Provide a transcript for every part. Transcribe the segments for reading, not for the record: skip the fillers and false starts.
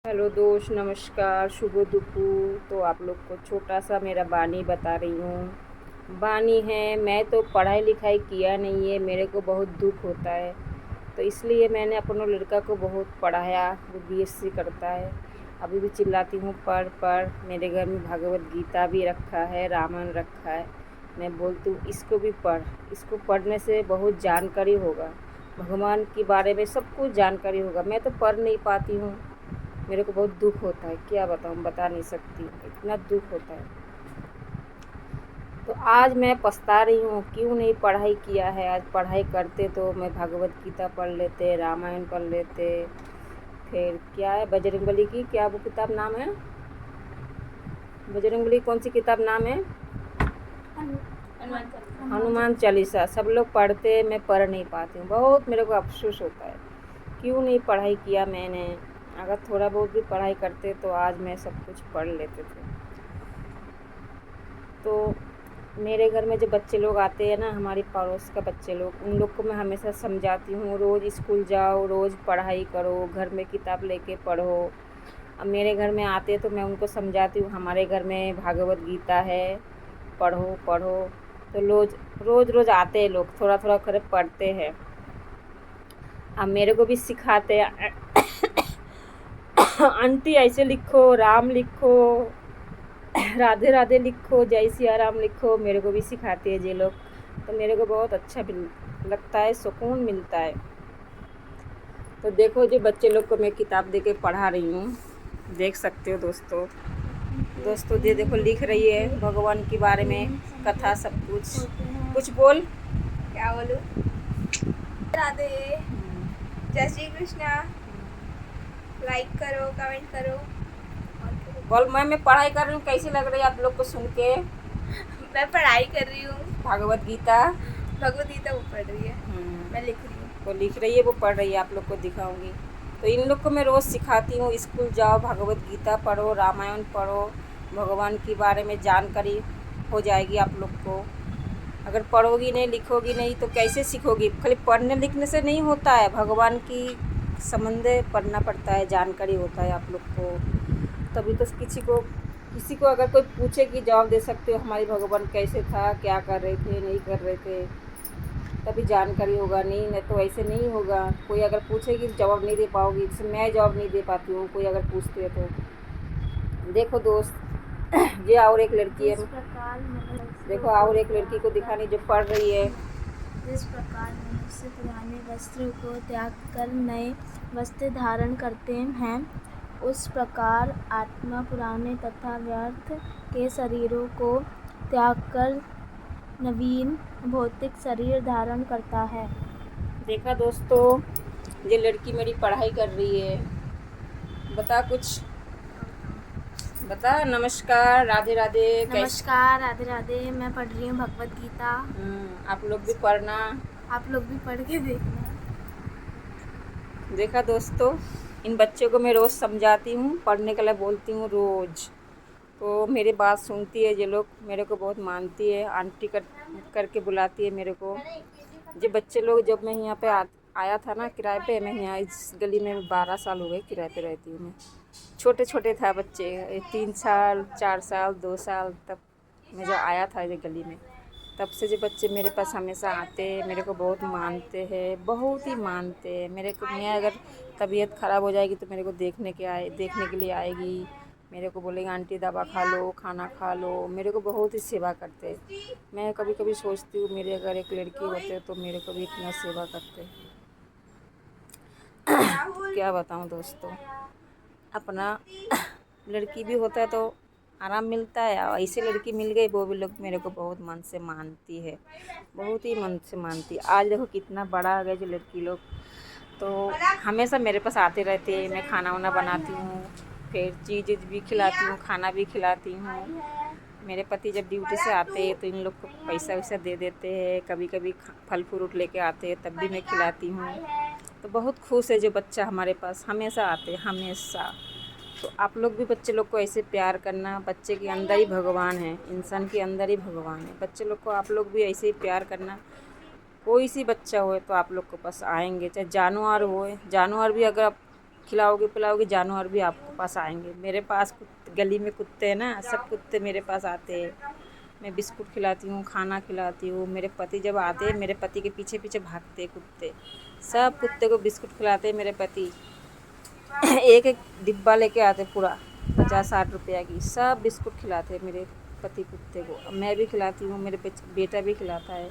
Hello दोस्त, नमस्कार, शुभ दोपहर। तो आप लोग को छोटा सा मेरा बानी बता रही हूँ। बानी है, मैं तो पढ़ाई लिखाई किया नहीं है, मेरे को बहुत दुख होता है। तो इसलिए मैंने अपने लड़का को बहुत पढ़ाया, वो बीएससी करता है। अभी भी चिल्लाती हूँ पढ़ पढ़। मेरे घर में भगवत गीता भी रखा है, रामायण रखा है। मैं बोलती हूँ इसको भी पढ़, इसको पढ़ने से बहुत जानकारी होगा, भगवान के बारे में सब कुछ जानकारी होगा। मैं तो पढ़ नहीं पाती हूँ, मेरे को बहुत दुख होता है, क्या बताऊँ, बता नहीं सकती, इतना दुख होता है। तो आज मैं पछता रही हूँ क्यों नहीं पढ़ाई किया है। आज पढ़ाई करते तो मैं भगवत गीता पढ़ लेते, रामायण पढ़ लेते। फिर क्या है, बजरंगबली की क्या वो किताब नाम है, बजरंगबली कौन सी किताब नाम है, हनुमान चालीसा। सब लोग पढ़ते, मैं पढ़ नहीं पाती हूँ, बहुत मेरे को अफसोस होता है क्यों नहीं पढ़ाई किया मैंने। अगर थोड़ा बहुत भी पढ़ाई करते तो आज मैं सब कुछ पढ़ लेते थे। तो मेरे घर में जो बच्चे लोग आते हैं ना, हमारी पड़ोस का बच्चे लोग, उन लोग को मैं हमेशा समझाती हूँ रोज़ स्कूल जाओ, रोज़ पढ़ाई करो, घर में किताब लेके पढ़ो। अब मेरे घर में आते तो मैं उनको समझाती हूँ हमारे घर में भागवत गीता है, पढ़ो पढ़ो। तो रोज़ रोज़ आते हैं लोग, थोड़ा थोड़ा कर पढ़ते हैं। अब मेरे को भी सिखाते हैं आंटी ऐसे लिखो, राम लिखो, राधे राधे लिखो, जय सिया राम लिखो। मेरे को भी सिखाते हैं ये लोग, तो मेरे को बहुत अच्छा लगता है, सुकून मिलता है। तो देखो जो बच्चे लोग को मैं किताब दे के पढ़ा रही हूँ, देख सकते हो दोस्तों। ये देखो लिख रही है भगवान के बारे में कथा, सब कुछ। कुछ बोल, क्या बोलूं, राधे, जय श्री कृष्णा। लाइक करो, कमेंट करो। बोल मैं पढ़ाई कर रही हूँ, कैसी लग रही है आप लोग को सुन के। मैं पढ़ाई कर रही हूँ, भगवत गीता वो पढ़ रही है, मैं लिख रही हूँ। वो लिख रही है, वो पढ़ रही है, आप लोग को दिखाऊंगी। तो इन लोग को मैं रोज़ सिखाती हूँ, स्कूल जाओ, भगवत गीता पढ़ो, रामायण पढ़ो, भगवान के बारे में जानकारी हो जाएगी आप लोग को। अगर पढ़ोगी नहीं, लिखोगी नहीं तो कैसे सीखोगी। खाली पढ़ने लिखने से नहीं होता है, भगवान की संबंध पढ़ना पड़ता है, जानकारी होता है आप लोग को। तभी तो किसी को अगर कोई पूछे कि जवाब दे सकते हो हमारी भगवान कैसे था, क्या कर रहे थे, नहीं कर रहे थे, तभी जानकारी होगा। नहीं तो ऐसे नहीं होगा। कोई अगर पूछेगी जवाब नहीं दे पाओगी, जैसे मैं जवाब नहीं दे पाती हूँ, कोई अगर पूछते है तो। देखो दोस्त ये और एक लड़की है, देखो और एक लड़की को दिखानी जो पढ़ रही है। जिस प्रकार मनुष्य पुराने वस्त्र को त्याग कर नए वस्त्र धारण करते हैं, उस प्रकार आत्मा पुराने तथा व्यर्थ के शरीरों को त्याग कर नवीन भौतिक शरीर धारण करता है। देखा दोस्तों, ये लड़की मेरी पढ़ाई कर रही है। बता कुछ, बता। नमस्कार, राधे राधे। नमस्कार, राधे राधे। मैं पढ़ रही हूँ भगवत गीता। आप लोग भी पढ़ना, आप लोग भी पढ़ के देखना। देखा दोस्तों, इन बच्चों को मैं रोज़ समझाती हूँ, पढ़ने के लिए बोलती हूँ रोज़। तो मेरी बात सुनती है ये लोग, मेरे को बहुत मानती है, आंटी करके बुलाती है मेरे को। जो बच्चे लोग, जब मैं यहाँ पे आया था ना किराए पे, मैं यहाँ इस गली में 12 साल हो गए किराए पे रहती हूँ मैं। छोटे छोटे था बच्चे, 3 साल, 4 साल, 2 साल, तब मैं जब आया था ये गली में, तब से जो बच्चे मेरे पास हमेशा आते हैं, मेरे को बहुत मानते हैं, बहुत ही मानते हैं मेरे को। मैं अगर तबीयत ख़राब हो जाएगी तो मेरे को देखने के लिए आएगी। मेरे को बोलेंगे आंटी दवा खा लो, खाना खा लो, मेरे को बहुत ही सेवा करते हैं। मैं कभी कभी सोचती हूँ मेरे अगर एक लड़की होते तो मेरे को भी इतना सेवा करते। क्या बताऊँ दोस्तों, अपना लड़की भी होता है तो आराम मिलता है, और ऐसी लड़की मिल गई, वो भी लोग मेरे को बहुत मन से मानती है, बहुत ही मन से मानती है। आज देखो कितना बड़ा आ गया जो लड़की लोग, तो हमेशा मेरे पास आते रहते हैं। मैं खाना वाना बनाती हूँ, फिर चीज़ भी खिलाती हूँ, खाना भी खिलाती हूँ। मेरे पति जब ड्यूटी से आते हैं तो इन लोग को पैसा वैसा दे देते हैं, कभी कभी फल फ्रूट लेके आते हैं तब भी मैं खिलाती हूँ। तो बहुत खुश है जो बच्चा हमारे पास हमेशा आते हैं, हमेशा। तो आप लोग भी बच्चे लोग को ऐसे प्यार करना, बच्चे के अंदर ही भगवान है, इंसान के अंदर ही भगवान है। बच्चे लोग को आप लोग भी ऐसे ही प्यार करना। कोई सी बच्चा हो तो आप लोग के पास आएंगे, चाहे जानवर हो, जानवर भी अगर आप खिलाओगे पिलाओगे जानवर भी आपके पास आएंगे। मेरे पास गली में कुत्ते हैं ना, सब कुत्ते मेरे पास आते हैं। मैं बिस्कुट खिलाती हूँ, खाना खिलाती हूँ। मेरे पति जब आते हैं मेरे पति के पीछे पीछे भागते हैं कुत्ते। सब कुत्ते को बिस्कुट खिलाते हैं मेरे पति। एक एक डिब्बा लेके आते पूरा 50-60 रुपया की, सब बिस्कुट खिलाते हैं मेरे पति कुत्ते को। अब मैं भी खिलाती हूँ, मेरे बेटा भी खिलाता है।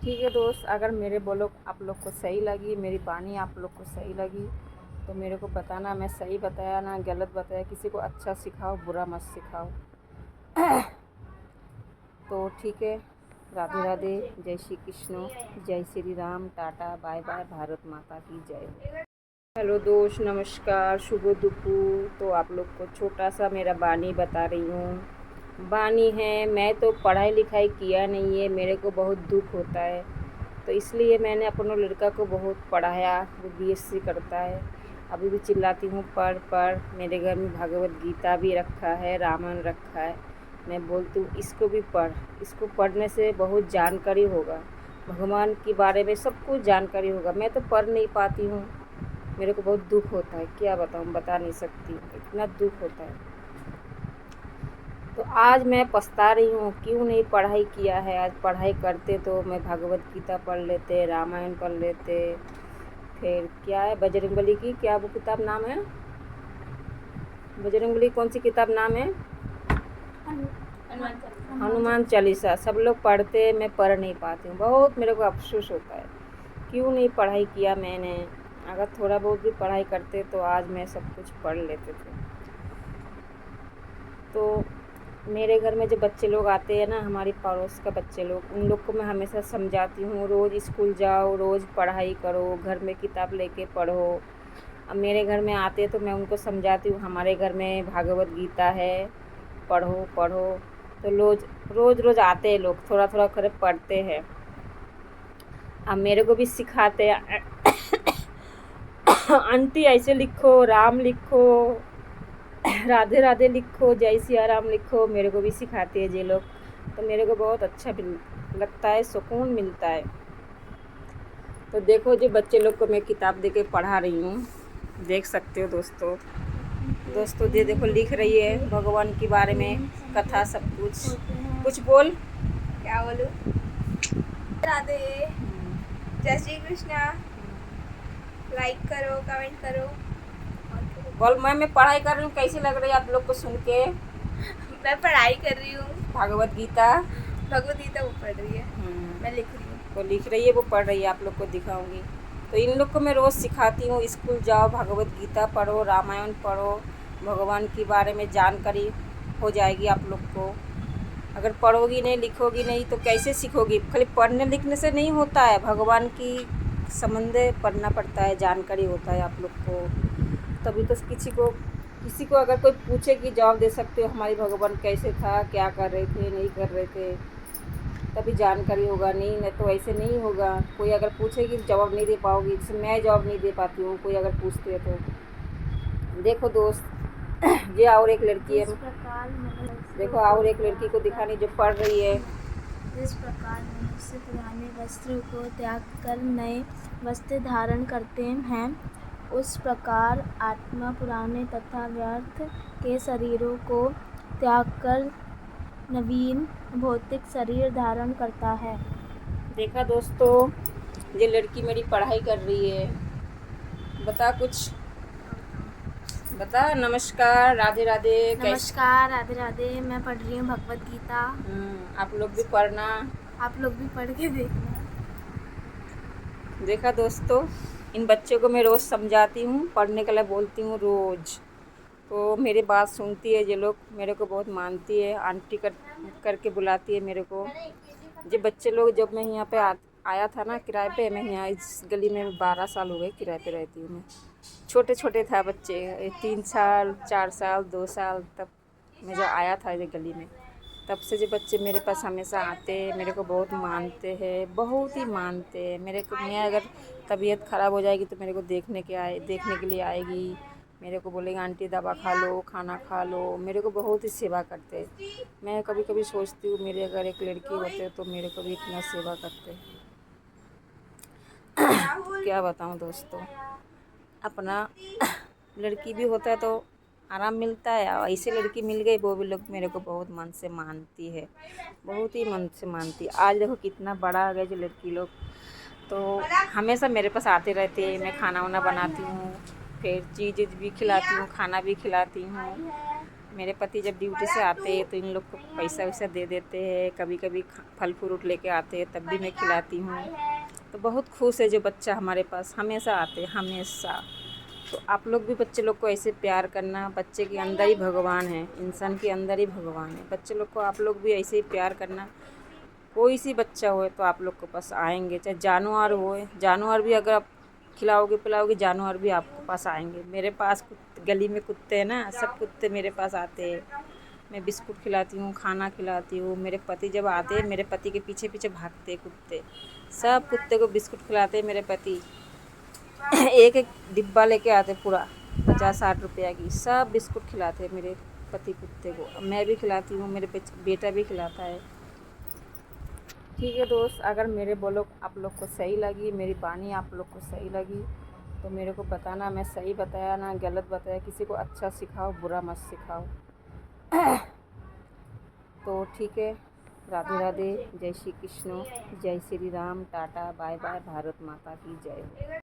ठीक है दोस्त, अगर मेरे बोलो आप लोग को सही लगी, मेरी वाणी आप लोग को सही लगी तो मेरे को बताना, मैं सही बताया ना गलत बताया। किसी को अच्छा सिखाओ, बुरा मत सिखाओ। तो ठीक है, राधे राधे, जय श्री कृष्ण, जय Shri Ram, tata bye bye, Bharat माता की जय। हेलो दोस्त, नमस्कार, शुभ दोपहर। तो आप लोग को छोटा सा मेरा वाणी बता रही हूँ। वाणी है, मैं तो पढ़ाई लिखाई किया नहीं है, मेरे को बहुत दुख होता है। तो इसलिए मैंने अपने लड़का को बहुत पढ़ाया, वो बीएससी करता है। अभी भी चिल्लाती हूँ पढ़ पढ़। मेरे घर में भगवत गीता भी रखा है, रामायण रखा है। मैं बोलती हूँ इसको भी पढ़, इसको पढ़ने से बहुत जानकारी होगा, भगवान के बारे में सब कुछ जानकारी होगा। मैं तो पढ़ नहीं पाती हूँ, मेरे को बहुत दुख होता है, क्या बताऊँ, बता नहीं सकती, इतना दुख होता है। तो आज मैं पछता रही हूँ क्यों नहीं पढ़ाई किया है। आज पढ़ाई करते तो मैं भगवत गीता पढ़ लेते, रामायण पढ़ लेते। फिर क्या है, बजरंगबली की क्या वो किताब नाम है, बजरंगबली कौन सी किताब नाम है, हनुमान चालीसा। सब लोग पढ़ते, मैं पढ़ नहीं पाती हूँ, बहुत मेरे को अफसोस होता है क्यों नहीं पढ़ाई किया मैंने। अगर थोड़ा बहुत भी पढ़ाई करते तो आज मैं सब कुछ पढ़ लेते थे। तो मेरे घर में जो बच्चे लोग आते हैं ना, हमारी पड़ोस का बच्चे लोग, उन लोग को मैं हमेशा समझाती हूँ रोज़ स्कूल जाओ, रोज़ पढ़ाई करो, घर में किताब लेके पढ़ो। अब मेरे घर में आते तो मैं उनको समझाती हूँ हमारे घर में भागवत गीता है, पढ़ो पढ़ो। तो रोज़ रोज़ आते हैं लोग, थोड़ा थोड़ा कर पढ़ते हैं। अब मेरे को भी सिखाते हैं आंटी ऐसे लिखो, राम लिखो, राधे राधे लिखो, जय सिया राम लिखो। मेरे को भी सिखाते हैं ये लोग, तो मेरे को बहुत अच्छा लगता है, सुकून मिलता है। तो देखो जो बच्चे लोग को मैं किताब दे के पढ़ा रही हूँ, देख सकते हो दोस्तों। दोस्तों ये देखो लिख रही है भगवान के बारे में कथा, सब कुछ बोल, क्या बोलूं, राधे, जय श्री कृष्णा, लाइक करो, कमेंट करो। बोल मैं पढ़ाई कर रही हूँ, कैसी लग रही है आप लोग को सुन के। मैं पढ़ाई कर रही हूँ, भगवत गीता वो पढ़ रही है, मैं लिख रही हूँ। वो लिख रही है, वो पढ़ रही है, आप लोग को दिखाऊंगी। तो इन लोग को मैं रोज़ सिखाती हूँ, स्कूल जाओ, भगवत गीता पढ़ो, रामायण पढ़ो, भगवान के बारे में जानकारी हो जाएगी आप लोग को। अगर पढ़ोगी नहीं, लिखोगी नहीं तो कैसे सीखोगी। खाली पढ़ने लिखने से नहीं होता है, भगवान की संबंध पढ़ना पड़ता है, जानकारी होता है आप लोग को। तभी तो किसी को अगर कोई पूछे कि जवाब दे सकते हो हमारी भगवान कैसे था, क्या कर रहे थे, नहीं कर रहे थे, तभी जानकारी होगा। नहीं तो ऐसे नहीं होगा। कोई अगर पूछेगी जवाब नहीं दे पाओगी, जैसे मैं जवाब नहीं दे पाती हूँ, कोई अगर पूछते है तो। देखो दोस्त ये और एक लड़की है, देखो और एक लड़की को दिखानी जो पढ़ रही है। जिस प्रकार मनुष्य पुराने वस्त्रों को त्याग कर नए वस्त्र धारण करते हैं, उस प्रकार आत्मा पुराने तथा व्यर्थ के शरीरों को त्याग कर नवीन भौतिक शरीर धारण करता है। देखा दोस्तों, ये लड़की मेरी पढ़ाई कर रही है। बता कुछ बता। नमस्कार, राधे राधे। नमस्कार, राधे राधे। मैं पढ़ रही हूँ भगवत गीता। आप लोग भी पढ़ना, आप लोग भी पढ़ के देखना। देखा दोस्तों, इन बच्चों को मैं रोज़ समझाती हूँ, पढ़ने के लिए बोलती हूँ रोज़, तो मेरी बात सुनती है। ये लोग मेरे को बहुत मानती है, आंटी करके बुलाती है मेरे को। ये बच्चे लोग, जब मैं यहाँ पे आया था ना किराए पे, मैं यहाँ इस गली में 12 साल हो गए किराए पे रहती हूँ मैं। छोटे छोटे था बच्चे, 3 साल 4 साल 2 साल, तब मैं जब आया था ये गली में, तब से जो बच्चे मेरे पास हमेशा आते, मेरे को बहुत मानते हैं, बहुत ही मानते हैं मेरे को। मैं अगर तबीयत ख़राब हो जाएगी तो मेरे को देखने के लिए आएगी। मेरे को बोलेंगे आंटी दवा खा लो, खाना खा लो, मेरे को बहुत ही सेवा करते हैं। मैं कभी कभी सोचती हूँ मेरे अगर एक लड़की होते तो मेरे को भी इतना सेवा करते। क्या बताऊँ दोस्तों। अपना लड़की भी होता है तो आराम मिलता है, और ऐसे लड़की मिल गई वो भी लोग मेरे को बहुत मन से मानती है, बहुत ही मन से मानती है। आज देखो कितना बड़ा आ गया जो लड़की लोग, तो हमेशा मेरे पास आते रहते हैं। मैं खाना वाना बनाती हूँ, फिर चीज़ भी खिलाती हूँ, खाना भी खिलाती हूँ। मेरे पति जब ड्यूटी से आते हैं तो इन लोग को पैसा वैसा दे देते हैं, कभी कभी फल फ्रूट लेके आते हैं तब भी मैं खिलाती हूँ। तो बहुत खुश है जो बच्चा हमारे पास हमेशा आते हैं, हमेशा। तो आप लोग भी बच्चे लोग को ऐसे प्यार करना। बच्चे के अंदर ही भगवान है, इंसान के अंदर ही भगवान है। बच्चे लोग को आप लोग भी ऐसे ही प्यार करना। कोई सी बच्चा हो तो आप लोग के पास आएंगे, चाहे जानवर हो, जानवर भी अगर आप खिलाओगे पिलाओगे जानवर भी आपके पास आएंगे। मेरे पास गली में कुत्ते हैं ना, सब कुत्ते मेरे पास आते हैं। मैं बिस्कुट खिलाती हूँ, खाना खिलाती हूँ। मेरे पति जब आते हैं मेरे पति के पीछे पीछे भागते हैं कुत्ते, सब कुत्ते को बिस्कुट खिलाते हैं मेरे पति। एक एक डिब्बा लेके आते पूरा 50-60 रुपया की, सब बिस्कुट खिलाते हैं मेरे पति कुत्ते को। मैं भी खिलाती हूँ, मेरे बेटा भी खिलाता है। ठीक है दोस्त, अगर मेरे बोलो आप लोग को सही लगी, मेरी वाणी आप लोग को सही लगी तो मेरे को बताना, मैं सही बताया ना गलत बताया। किसी को अच्छा सिखाओ, बुरा मत सिखाओ। तो ठीक है, राधे राधे, जय श्री कृष्ण, जय Shri Ram, tata bye bye, Bharat माता की जय।